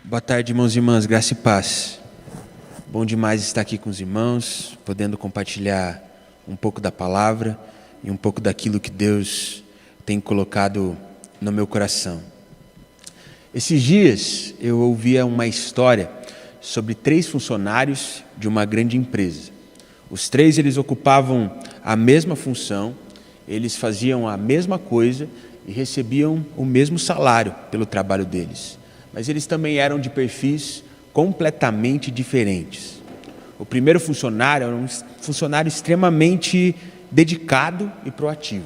Boa tarde, irmãos e irmãs, graça e paz. Bom demais estar aqui com os irmãos, podendo compartilhar um pouco da palavra e um pouco daquilo que Deus tem colocado no meu coração. Esses dias eu ouvia uma história sobre 3 funcionários de uma grande empresa. Os 3 eles ocupavam a mesma função, eles faziam a mesma coisa e recebiam o mesmo salário pelo trabalho deles. Mas eles também eram de perfis completamente diferentes. O primeiro funcionário era um funcionário extremamente dedicado e proativo.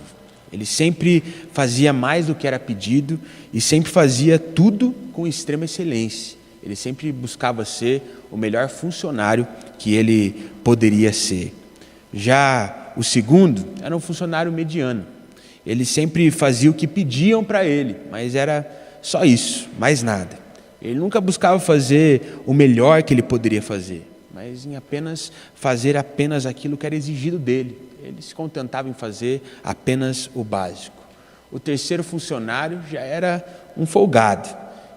Ele sempre fazia mais do que era pedido e sempre fazia tudo com extrema excelência. Ele sempre buscava ser o melhor funcionário que ele poderia ser. Já o segundo era um funcionário mediano. Ele sempre fazia o que pediam para ele, mas era só isso, mais nada. Ele nunca buscava fazer o melhor que ele poderia fazer, mas em apenas fazer apenas aquilo que era exigido dele. Ele se contentava em fazer apenas o básico. O terceiro funcionário já era um folgado.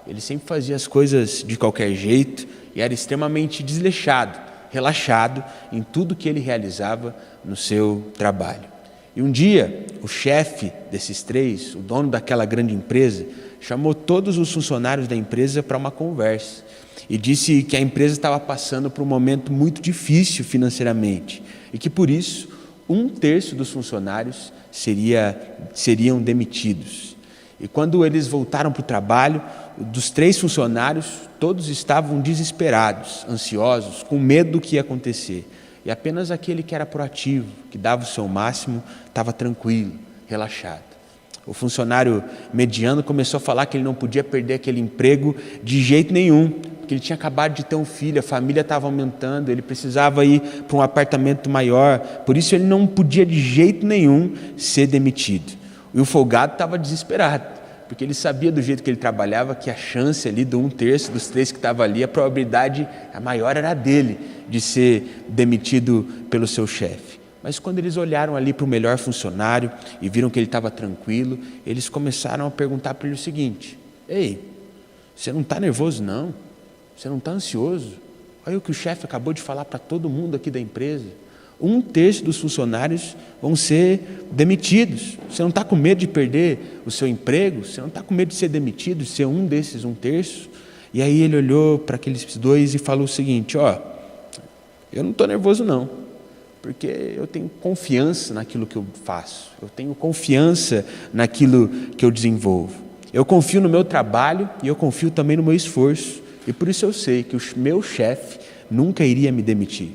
Ele sempre fazia as coisas de qualquer jeito e era extremamente desleixado, relaxado em tudo que ele realizava no seu trabalho. E um dia, o chefe desses 3, o dono daquela grande empresa, chamou todos os funcionários da empresa para uma conversa e disse que a empresa estava passando por um momento muito difícil financeiramente e que, por isso, 1/3 dos funcionários seriam demitidos. E quando eles voltaram para o trabalho, dos 3 funcionários, todos estavam desesperados, ansiosos, com medo do que ia acontecer. E apenas aquele que era proativo, que dava o seu máximo, estava tranquilo, relaxado. O funcionário mediano começou a falar que ele não podia perder aquele emprego de jeito nenhum, porque ele tinha acabado de ter um filho, a família estava aumentando, ele precisava ir para um apartamento maior, por isso ele não podia de jeito nenhum ser demitido. E o folgado estava desesperado, porque ele sabia do jeito que ele trabalhava que a chance ali do 1/3 dos 3 que estavam ali, a probabilidade a maior era dele de ser demitido pelo seu chefe. Mas quando eles olharam ali para o melhor funcionário e viram que ele estava tranquilo, eles começaram a perguntar para ele o seguinte: ei, você não está nervoso não? Você não está ansioso? Olha o que o chefe acabou de falar para todo mundo aqui da empresa. 1/3 dos funcionários vão ser demitidos. Você não está com medo de perder o seu emprego? Você não está com medo de ser demitido, de ser um desses 1/3? E aí ele olhou para aqueles 2 e falou o seguinte: eu não estou nervoso não, porque eu tenho confiança naquilo que eu faço, eu tenho confiança naquilo que eu desenvolvo. Eu confio no meu trabalho e eu confio também no meu esforço, e por isso eu sei que o meu chefe nunca iria me demitir.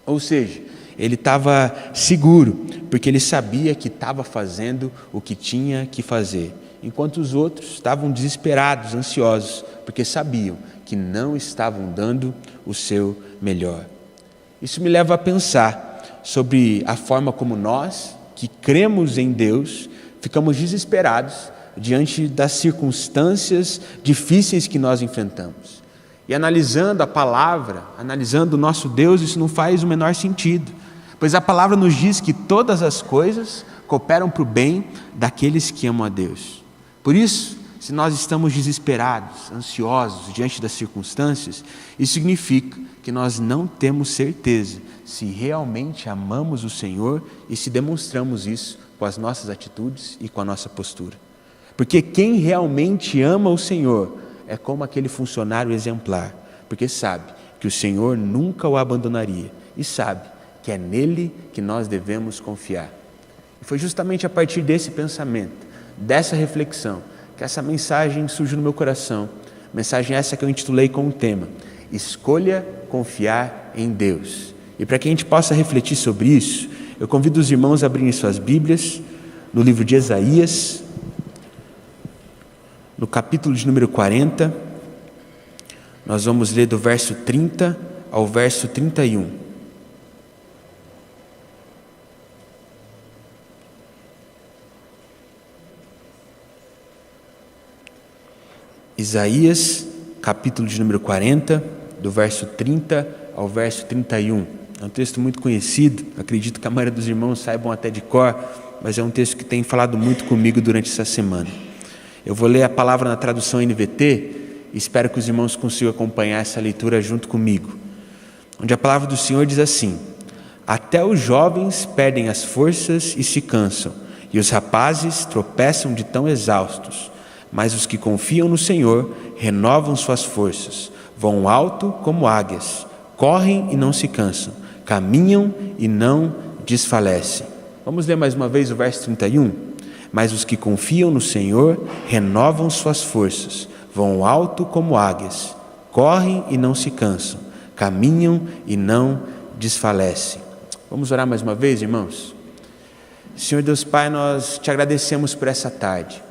Ou seja, ele estava seguro, porque ele sabia que estava fazendo o que tinha que fazer, enquanto os outros estavam desesperados, ansiosos, porque sabiam que não estavam dando o seu melhor. Isso me leva a pensar sobre a forma como nós, que cremos em Deus, ficamos desesperados diante das circunstâncias difíceis que nós enfrentamos. E analisando a palavra, analisando o nosso Deus, isso não faz o menor sentido, pois a palavra nos diz que todas as coisas cooperam para o bem daqueles que amam a Deus. Por isso, se nós estamos desesperados, ansiosos diante das circunstâncias, isso significa que nós não temos certeza se realmente amamos o Senhor e se demonstramos isso com as nossas atitudes e com a nossa postura. Porque quem realmente ama o Senhor é como aquele funcionário exemplar, porque sabe que o Senhor nunca o abandonaria e sabe que é nele que nós devemos confiar. E foi justamente a partir desse pensamento, dessa reflexão, que essa mensagem surgiu no meu coração. Mensagem essa que eu intitulei com o tema: Escolha confiar em Deus. E para que a gente possa refletir sobre isso, eu convido os irmãos a abrirem suas Bíblias no livro de Isaías, no capítulo de número 40, nós vamos ler do verso 30 ao verso 31. Isaías, capítulo de número 40, do verso 30 ao verso 31. É um texto muito conhecido, acredito que a maioria dos irmãos saibam até de cor, mas é um texto que tem falado muito comigo durante essa semana. Eu vou ler a palavra na tradução NVT e espero que os irmãos consigam acompanhar essa leitura junto comigo, onde a palavra do Senhor diz assim: até os jovens perdem as forças e se cansam, e os rapazes tropeçam de tão exaustos, mas os que confiam no Senhor renovam suas forças, vão alto como águias, correm e não se cansam, caminham e não desfalecem. Vamos ler mais uma vez o verso 31? Mas os que confiam no Senhor renovam suas forças, vão alto como águias, correm e não se cansam, caminham e não desfalecem. Vamos orar mais uma vez, irmãos? Senhor Deus Pai, nós te agradecemos por essa tarde,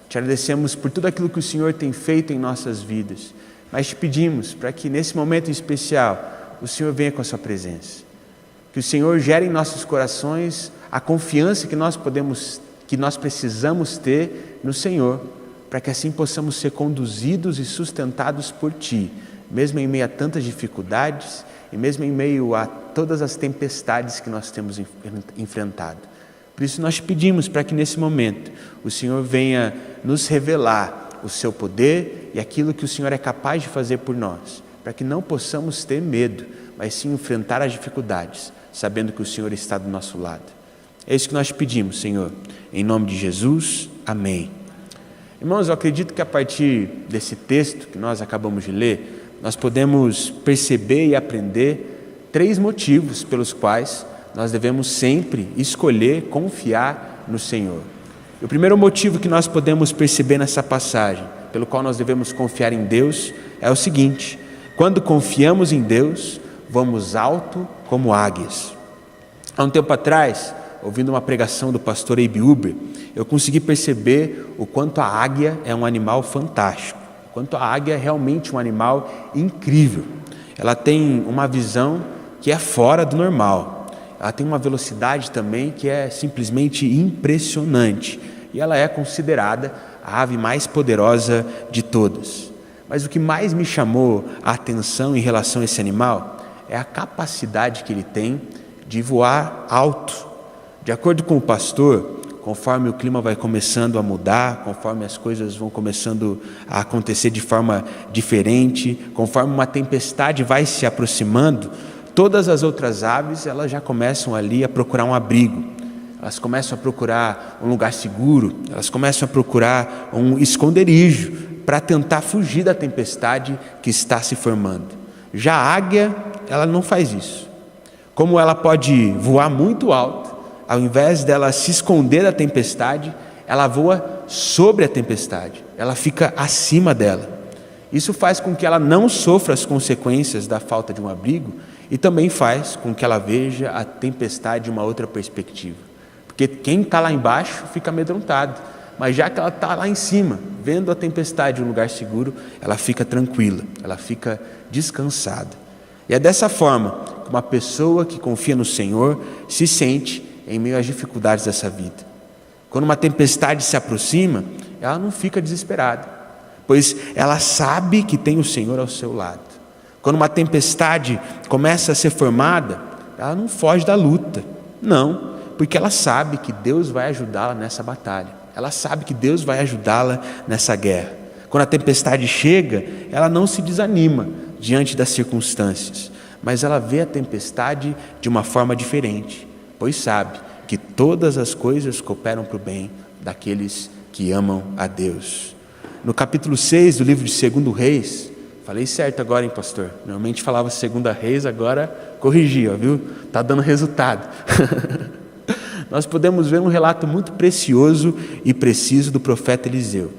te agradecemos por tudo aquilo que o Senhor tem feito em nossas vidas, mas te pedimos para que nesse momento em especial o Senhor venha com a sua presença, que o Senhor gere em nossos corações a confiança que nós precisamos ter no Senhor, para que assim possamos ser conduzidos e sustentados por Ti, mesmo em meio a tantas dificuldades e mesmo em meio a todas as tempestades que nós temos enfrentado. Por isso nós te pedimos para que nesse momento o Senhor venha nos revelar o seu poder e aquilo que o Senhor é capaz de fazer por nós, para que não possamos ter medo, mas sim enfrentar as dificuldades, sabendo que o Senhor está do nosso lado. É isso que nós te pedimos, Senhor, em nome de Jesus, amém. Irmãos, eu acredito que a partir desse texto que nós acabamos de ler, nós podemos perceber e aprender 3 motivos pelos quais nós devemos sempre escolher confiar no Senhor. E o primeiro motivo que nós podemos perceber nessa passagem, pelo qual nós devemos confiar em Deus, é o seguinte: quando confiamos em Deus, vamos alto como águias. Há um tempo atrás, ouvindo uma pregação do pastor Abe Uber, eu consegui perceber o quanto a águia é um animal fantástico, o quanto a águia é realmente um animal incrível. Ela tem uma visão que é fora do normal. Ela tem uma velocidade também que é simplesmente impressionante. E ela é considerada a ave mais poderosa de todas. Mas o que mais me chamou a atenção em relação a esse animal é a capacidade que ele tem de voar alto. De acordo com o pastor, conforme o clima vai começando a mudar, conforme as coisas vão começando a acontecer de forma diferente, conforme uma tempestade vai se aproximando, todas as outras aves, elas já começam ali a procurar um abrigo, elas começam a procurar um lugar seguro, elas começam a procurar um esconderijo para tentar fugir da tempestade que está se formando. Já a águia, ela não faz isso. Como ela pode voar muito alto, ao invés dela se esconder da tempestade, ela voa sobre a tempestade, ela fica acima dela. Isso faz com que ela não sofra as consequências da falta de um abrigo e também faz com que ela veja a tempestade de uma outra perspectiva. Porque quem está lá embaixo fica amedrontado, mas já que ela está lá em cima, vendo a tempestade em um lugar seguro, ela fica tranquila, ela fica descansada. E é dessa forma que uma pessoa que confia no Senhor se sente em meio às dificuldades dessa vida. Quando uma tempestade se aproxima, ela não fica desesperada, pois ela sabe que tem o Senhor ao seu lado. Quando uma tempestade começa a ser formada, ela não foge da luta, não, porque ela sabe que Deus vai ajudá-la nessa batalha, ela sabe que Deus vai ajudá-la nessa guerra. Quando a tempestade chega, ela não se desanima diante das circunstâncias, mas ela vê a tempestade de uma forma diferente, pois sabe que todas as coisas cooperam para o bem daqueles que amam a Deus. No capítulo 6 do livro de 2 Reis, falei certo agora, hein, pastor? Normalmente falava 2 Reis, agora corrigi, ó, viu? Está dando resultado. Nós podemos ver um relato muito precioso e preciso do profeta Eliseu.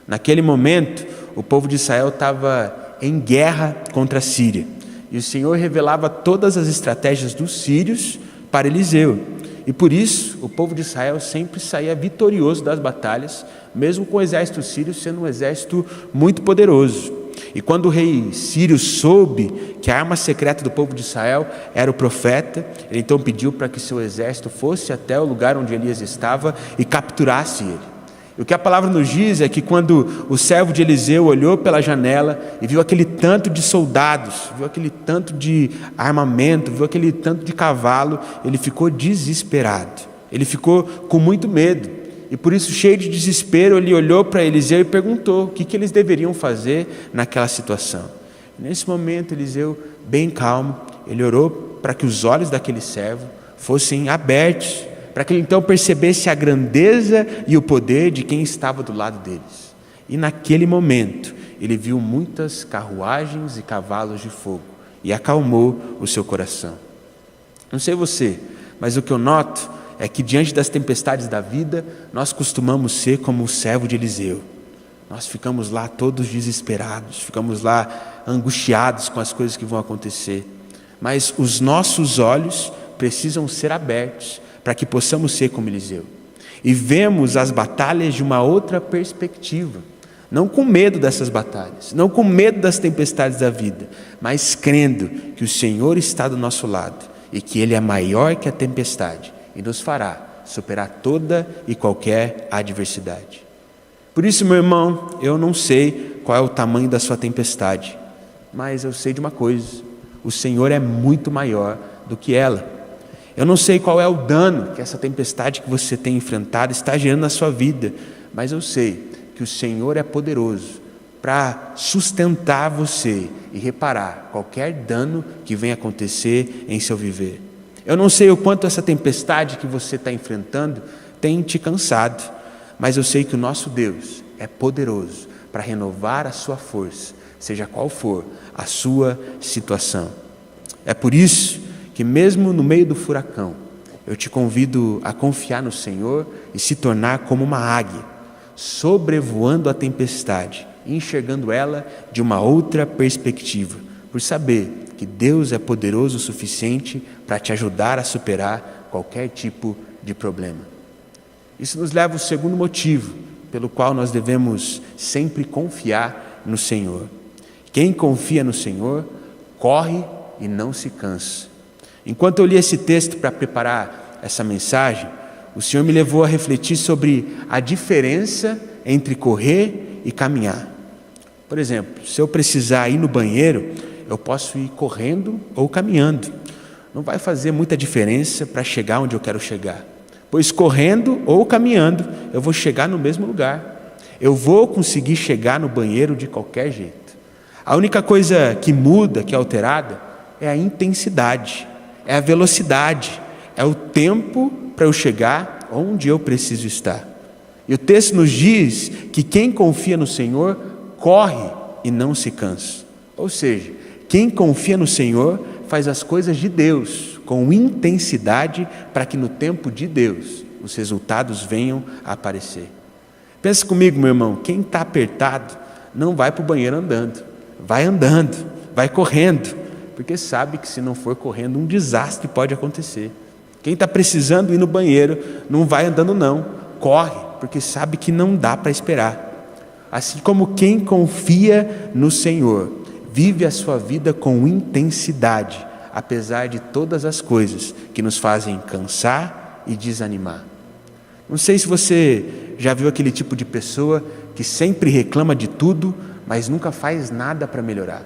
Naquele momento, o povo de Israel estava em guerra contra a Síria, e o Senhor revelava todas as estratégias dos sírios para Eliseu, e por isso o povo de Israel sempre saía vitorioso das batalhas, mesmo com o exército sírio sendo um exército muito poderoso. E quando o rei sírio soube que a arma secreta do povo de Israel era o profeta, ele então pediu para que seu exército fosse até o lugar onde Elias estava e capturasse ele. E o que a palavra nos diz é que quando o servo de Eliseu olhou pela janela e viu aquele tanto de soldados, viu aquele tanto de armamento, viu aquele tanto de cavalo, ele ficou desesperado, ele ficou com muito medo. E por isso, cheio de desespero, ele olhou para Eliseu e perguntou o que eles deveriam fazer naquela situação. Nesse momento, Eliseu, bem calmo, ele orou para que os olhos daquele servo fossem abertos, para que ele então percebesse a grandeza e o poder de quem estava do lado deles. E naquele momento, ele viu muitas carruagens e cavalos de fogo e acalmou o seu coração. Não sei você, mas o que eu noto é que diante das tempestades da vida, nós costumamos ser como o servo de Eliseu. Nós ficamos lá todos desesperados, ficamos lá angustiados com as coisas que vão acontecer. Mas os nossos olhos precisam ser abertos para que possamos ser como Eliseu. E vemos as batalhas de uma outra perspectiva. Não com medo dessas batalhas, não com medo das tempestades da vida, mas crendo que o Senhor está do nosso lado e que Ele é maior que a tempestade e nos fará superar toda e qualquer adversidade. Por isso, meu irmão, eu não sei qual é o tamanho da sua tempestade, mas eu sei de uma coisa: o Senhor é muito maior do que ela. Eu não sei qual é o dano que essa tempestade que você tem enfrentado está gerando na sua vida, mas eu sei que o Senhor é poderoso para sustentar você e reparar qualquer dano que venha acontecer em seu viver. Eu não sei o quanto essa tempestade que você está enfrentando tem te cansado, mas eu sei que o nosso Deus é poderoso para renovar a sua força, seja qual for a sua situação. É por isso que mesmo no meio do furacão, eu te convido a confiar no Senhor e se tornar como uma águia, sobrevoando a tempestade e enxergando ela de uma outra perspectiva, por saber que Deus é poderoso o suficiente para te ajudar a superar qualquer tipo de problema. Isso nos leva ao segundo motivo pelo qual nós devemos sempre confiar no Senhor. Quem confia no Senhor, corre e não se cansa. Enquanto eu li esse texto para preparar essa mensagem, o Senhor me levou a refletir sobre a diferença entre correr e caminhar. Por exemplo, se eu precisar ir no banheiro, eu posso ir correndo ou caminhando. Não vai fazer muita diferença para chegar onde eu quero chegar, pois correndo ou caminhando, eu vou chegar no mesmo lugar. Eu vou conseguir chegar no banheiro de qualquer jeito. A única coisa que muda, que é alterada, é a intensidade, é a velocidade, é o tempo para eu chegar onde eu preciso estar. E o texto nos diz que quem confia no Senhor corre e não se cansa. Ou seja, quem confia no Senhor faz as coisas de Deus com intensidade para que no tempo de Deus os resultados venham a aparecer. Pensa comigo, meu irmão, quem está apertado não vai para o banheiro andando, vai correndo, porque sabe que se não for correndo, um desastre pode acontecer. Quem está precisando ir no banheiro não vai andando não, corre, porque sabe que não dá para esperar. Assim como quem confia no Senhor, vive a sua vida com intensidade, apesar de todas as coisas que nos fazem cansar e desanimar. Não sei se você já viu aquele tipo de pessoa que sempre reclama de tudo, mas nunca faz nada para melhorar.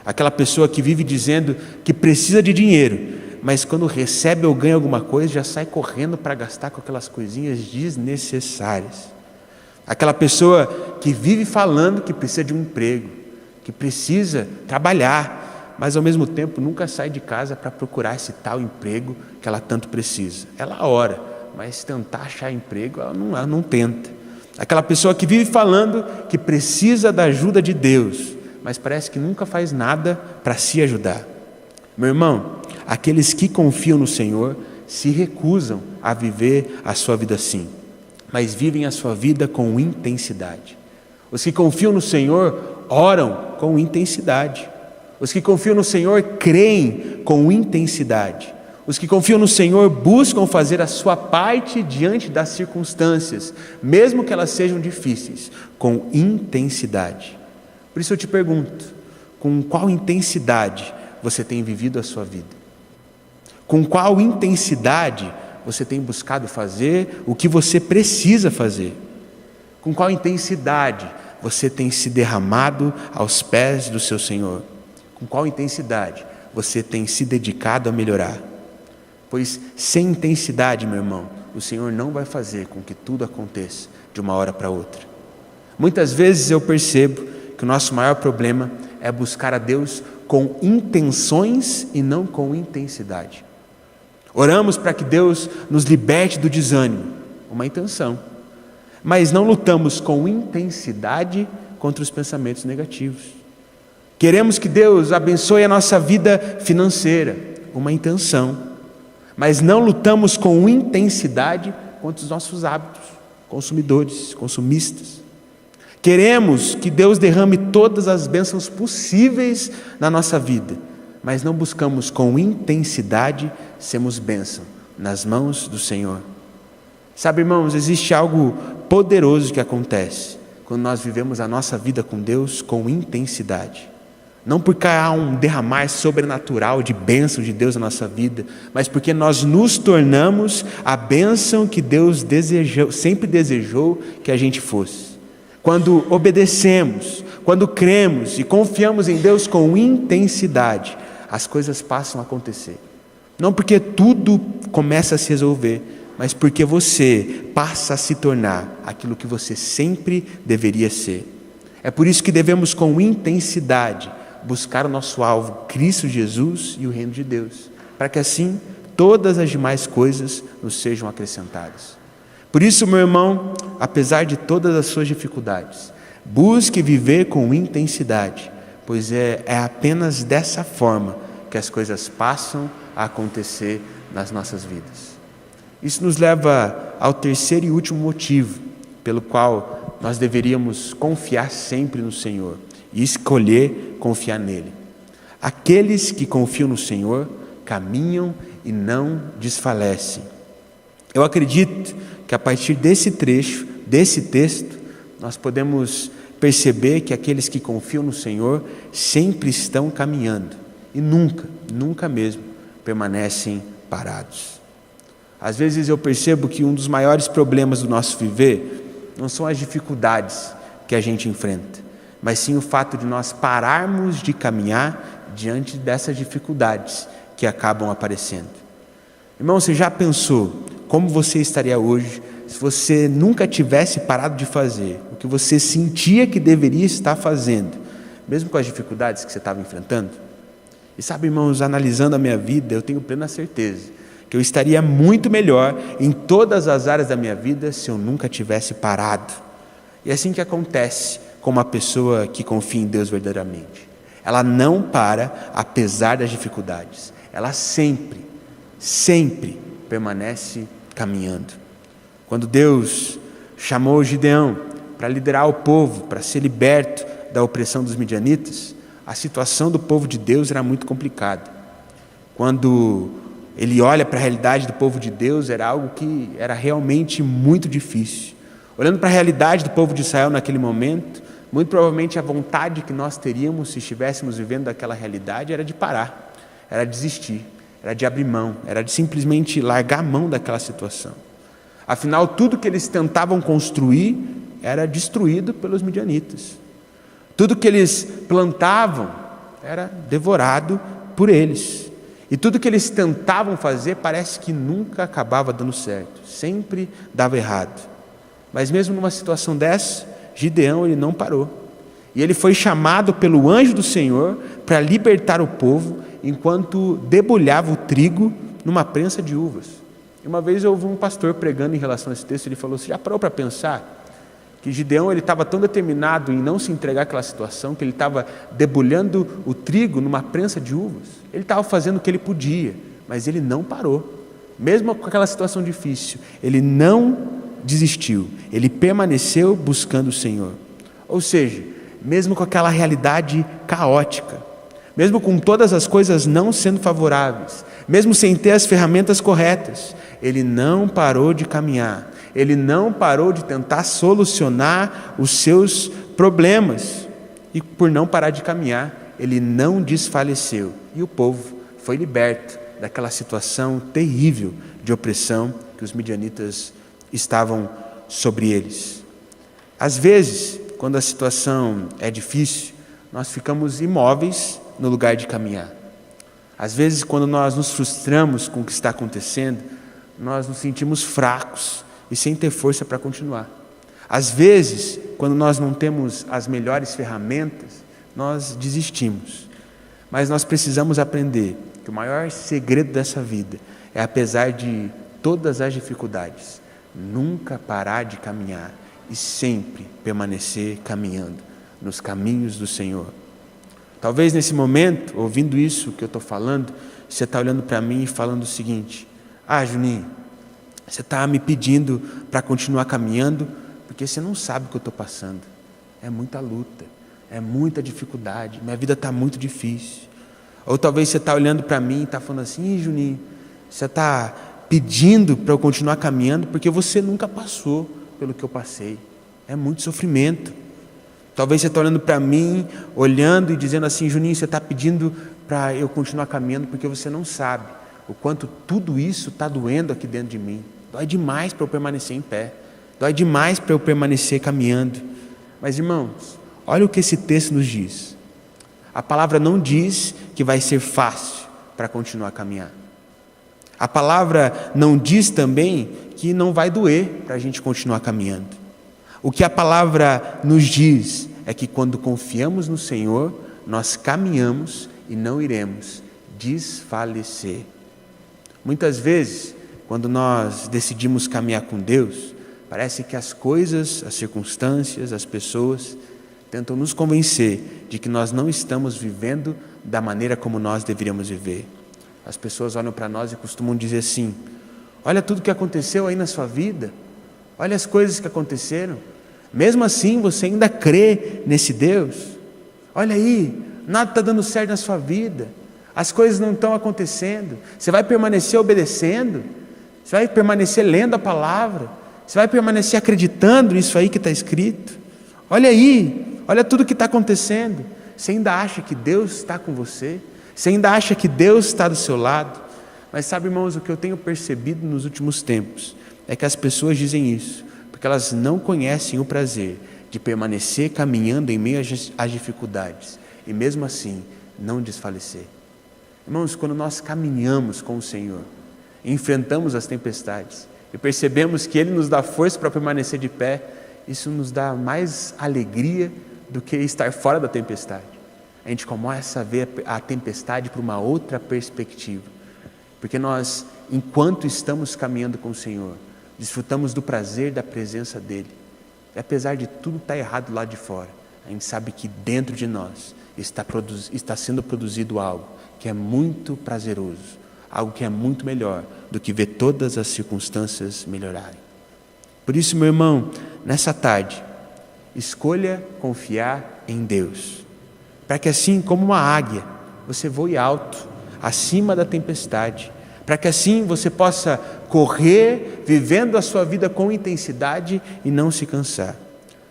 Aquela pessoa que vive dizendo que precisa de dinheiro, mas quando recebe ou ganha alguma coisa, já sai correndo para gastar com aquelas coisinhas desnecessárias. Aquela pessoa que vive falando que precisa de um emprego, que precisa trabalhar, mas ao mesmo tempo nunca sai de casa para procurar esse tal emprego que ela tanto precisa. Ela ora, mas tentar achar emprego, ela não tenta. Aquela pessoa que vive falando que precisa da ajuda de Deus, mas parece que nunca faz nada para se ajudar. Meu irmão, aqueles que confiam no Senhor se recusam a viver a sua vida assim, mas vivem a sua vida com intensidade. Os que confiam no Senhor oram com intensidade. Os que confiam no Senhor creem com intensidade. Os que confiam no Senhor buscam fazer a sua parte diante das circunstâncias, mesmo que elas sejam difíceis, com intensidade. Por isso eu te pergunto, com qual intensidade você tem vivido a sua vida? Com qual intensidade você tem buscado fazer o que você precisa fazer? Com qual intensidade você tem se derramado aos pés do seu Senhor? Com qual intensidade você tem se dedicado a melhorar? Pois sem intensidade, meu irmão, o Senhor não vai fazer com que tudo aconteça de uma hora para outra. Muitas vezes eu percebo que o nosso maior problema é buscar a Deus com intenções e não com intensidade. Oramos para que Deus nos liberte do desânimo, uma intenção, mas não lutamos com intensidade contra os pensamentos negativos. Queremos que Deus abençoe a nossa vida financeira, uma intenção, mas não lutamos com intensidade contra os nossos hábitos consumidores, consumistas. Queremos que Deus derrame todas as bênçãos possíveis na nossa vida, mas não buscamos com intensidade sermos bênção nas mãos do Senhor. Sabe, irmãos, existe algo poderoso que acontece quando nós vivemos a nossa vida com Deus com intensidade. Não porque há um derramar sobrenatural de bênção de Deus na nossa vida, mas porque nós nos tornamos a bênção que Deus desejou, sempre desejou que a gente fosse. Quando obedecemos, quando cremos e confiamos em Deus com intensidade, as coisas passam a acontecer. Não porque tudo começa a se resolver, mas porque você passa a se tornar aquilo que você sempre deveria ser. É por isso que devemos com intensidade buscar o nosso alvo, Cristo Jesus e o reino de Deus, para que assim todas as demais coisas nos sejam acrescentadas. Por isso, meu irmão, apesar de todas as suas dificuldades, busque viver com intensidade, pois é apenas dessa forma que as coisas passam a acontecer nas nossas vidas. Isso nos leva ao terceiro e último motivo pelo qual nós deveríamos confiar sempre no Senhor e escolher confiar nele. Aqueles que confiam no Senhor caminham e não desfalecem. Eu acredito que a partir desse trecho, desse texto, nós podemos perceber que aqueles que confiam no Senhor sempre estão caminhando e nunca mesmo permanecem parados. Às vezes eu percebo que um dos maiores problemas do nosso viver não são as dificuldades que a gente enfrenta, mas sim o fato de nós pararmos de caminhar diante dessas dificuldades que acabam aparecendo. Irmão, você já pensou como você estaria hoje se você nunca tivesse parado de fazer o que você sentia que deveria estar fazendo, mesmo com as dificuldades que você estava enfrentando? E sabe, irmãos, analisando a minha vida, eu tenho plena certeza que eu estaria muito melhor em todas as áreas da minha vida se eu nunca tivesse parado. E é assim que acontece com uma pessoa que confia em Deus verdadeiramente. Ela não para apesar das dificuldades. Ela sempre permanece caminhando. Quando Deus chamou Gideão para liderar o povo, para ser liberto da opressão dos midianitas, a situação do povo de Deus era muito complicada. Quando ele olha para a realidade do povo de Deus, era algo que era realmente muito difícil. Olhando para a realidade do povo de Israel naquele momento, muito provavelmente a vontade que nós teríamos se estivéssemos vivendo aquela realidade era de parar, era de desistir, era de abrir mão, era de simplesmente largar a mão daquela situação. Afinal, tudo que eles tentavam construir era destruído pelos midianitas. Tudo que eles plantavam era devorado por eles. E tudo que eles tentavam fazer parece que nunca acabava dando certo, sempre dava errado. Mas mesmo numa situação dessa, Gideão ele não parou. E ele foi chamado pelo anjo do Senhor para libertar o povo enquanto debulhava o trigo numa prensa de uvas. E uma vez eu ouvi um pastor pregando em relação a esse texto, ele falou: você já parou para pensar que Gideão ele estava tão determinado em não se entregar àquela situação, que ele estava debulhando o trigo numa prensa de uvas? Ele estava fazendo o que ele podia, mas ele não parou. Mesmo com aquela situação difícil, ele não desistiu, ele permaneceu buscando o Senhor. Ou seja, mesmo com aquela realidade caótica, mesmo com todas as coisas não sendo favoráveis, mesmo sem ter as ferramentas corretas, ele não parou de caminhar, ele não parou de tentar solucionar os seus problemas, e por não parar de caminhar, ele não desfaleceu, e o povo foi liberto daquela situação terrível de opressão que os midianitas estavam sobre eles. Às vezes, quando a situação é difícil, nós ficamos imóveis no lugar de caminhar. Às vezes, quando nós nos frustramos com o que está acontecendo, nós nos sentimos fracos e sem ter força para continuar. Às vezes, quando nós não temos as melhores ferramentas, nós desistimos. Mas nós precisamos aprender que o maior segredo dessa vida é, apesar de todas as dificuldades, nunca parar de caminhar e sempre permanecer caminhando nos caminhos do Senhor. Talvez nesse momento, ouvindo isso que eu estou falando, você está olhando para mim e falando o seguinte: Juninho, você está me pedindo para continuar caminhando porque você não sabe o que eu estou passando. É muita luta, é muita dificuldade, minha vida está muito difícil. Ou talvez você está olhando para mim e está falando assim: Juninho, você está pedindo para eu continuar caminhando porque você nunca passou pelo que eu passei. É muito sofrimento. Talvez você está olhando para mim, olhando e dizendo assim: Juninho, você está pedindo para eu continuar caminhando porque você não sabe o quanto tudo isso está doendo aqui dentro de mim. Dói demais para eu permanecer em pé. Dói demais para eu permanecer caminhando. Mas, irmãos, olha o que esse texto nos diz. A palavra não diz que vai ser fácil para continuar a caminhar. A palavra não diz também que não vai doer para a gente continuar caminhando. O que a palavra nos diz é que quando confiamos no Senhor, nós caminhamos e não iremos desfalecer. Muitas vezes, quando nós decidimos caminhar com Deus, parece que as coisas, as circunstâncias, as pessoas tentam nos convencer de que nós não estamos vivendo da maneira como nós deveríamos viver. As pessoas olham para nós e costumam dizer assim: olha tudo que aconteceu aí na sua vida, olha as coisas que aconteceram, mesmo assim você ainda crê nesse Deus? Olha aí, nada está dando certo na sua vida, as coisas não estão acontecendo, você vai permanecer obedecendo? Você vai permanecer lendo a palavra? Você vai permanecer acreditando nisso aí que está escrito? Olha aí, olha tudo que está acontecendo. Você ainda acha que Deus está com você? Você ainda acha que Deus está do seu lado? Mas sabe, irmãos, o que eu tenho percebido nos últimos tempos é que as pessoas dizem isso porque elas não conhecem o prazer de permanecer caminhando em meio às dificuldades e mesmo assim não desfalecer. Irmãos, quando nós caminhamos com o Senhor, enfrentamos as tempestades e percebemos que Ele nos dá força para permanecer de pé, isso nos dá mais alegria do que estar fora da tempestade. A gente começa a ver a tempestade por uma outra perspectiva, porque nós, enquanto estamos caminhando com o Senhor, desfrutamos do prazer da presença dEle. E apesar de tudo estar errado lá de fora, a gente sabe que dentro de nós está sendo produzido algo que é muito prazeroso, algo que é muito melhor do que ver todas as circunstâncias melhorarem. Por isso, meu irmão, nessa tarde, escolha confiar em Deus, para que assim como uma águia, você voe alto, acima da tempestade, para que assim você possa correr, vivendo a sua vida com intensidade e não se cansar.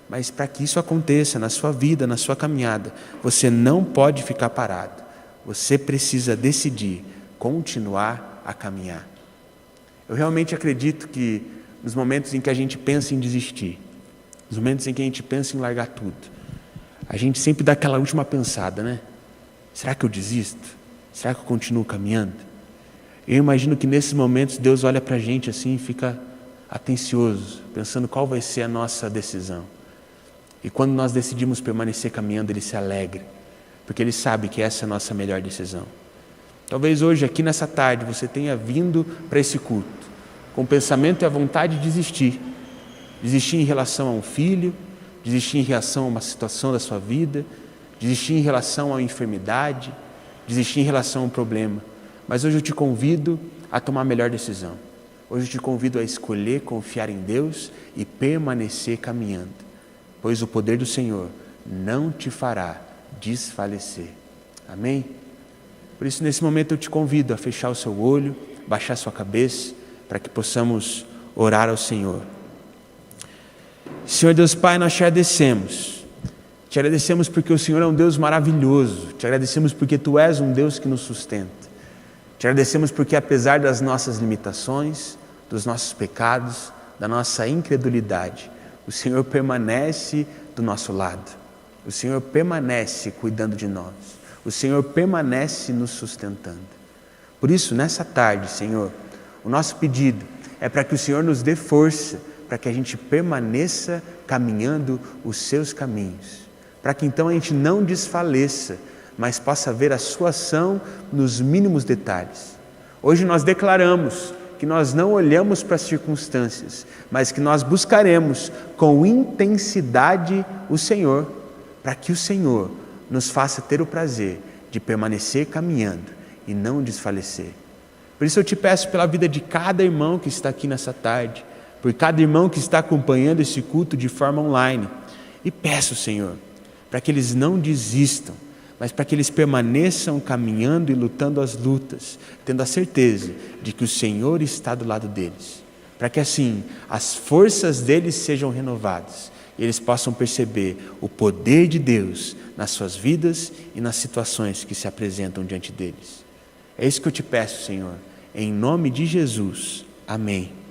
Mas para que isso aconteça na sua vida, na sua caminhada, você não pode ficar parado. Você precisa decidir continuar a caminhar. Eu realmente acredito que nos momentos em que a gente pensa em desistir, nos momentos em que a gente pensa em largar tudo, a gente sempre dá aquela última pensada, né? Será que eu desisto? Será que eu continuo caminhando? Eu imagino que nesses momentos Deus olha para a gente assim e fica atencioso, pensando qual vai ser a nossa decisão. E quando nós decidimos permanecer caminhando, Ele se alegra, porque Ele sabe que essa é a nossa melhor decisão. Talvez hoje, aqui nessa tarde, você tenha vindo para esse culto com o pensamento e a vontade de desistir. Desistir em relação a um filho, desistir em relação a uma situação da sua vida, desistir em relação a uma enfermidade, desistir em relação a um problema. Mas hoje eu te convido a tomar a melhor decisão. Hoje eu te convido a escolher confiar em Deus e permanecer caminhando, pois o poder do Senhor não te fará desfalecer. Amém? Por isso, nesse momento eu te convido a fechar o seu olho, baixar a sua cabeça, para que possamos orar ao Senhor. Senhor Deus Pai, nós te agradecemos. Te agradecemos porque o Senhor é um Deus maravilhoso. Te agradecemos porque Tu és um Deus que nos sustenta. Te agradecemos porque, apesar das nossas limitações, dos nossos pecados, da nossa incredulidade, o Senhor permanece do nosso lado. O Senhor permanece cuidando de nós. O Senhor permanece nos sustentando. Por isso, nessa tarde, Senhor, O nosso pedido é para que o Senhor nos dê força, para que a gente permaneça caminhando os seus caminhos, para que então a gente não desfaleça, mas possa ver a sua ação nos mínimos detalhes. Hoje nós declaramos que nós não olhamos para as circunstâncias, mas que nós buscaremos com intensidade o Senhor, para que o Senhor nos faça ter o prazer de permanecer caminhando e não desfalecer. Por isso eu te peço pela vida de cada irmão que está aqui nessa tarde, por cada irmão que está acompanhando esse culto de forma online, e peço, Senhor, para que eles não desistam, mas para que eles permaneçam caminhando e lutando as lutas, tendo a certeza de que o Senhor está do lado deles, para que assim as forças deles sejam renovadas e eles possam perceber o poder de Deus nas suas vidas e nas situações que se apresentam diante deles. É isso que eu te peço, Senhor, em nome de Jesus. Amém.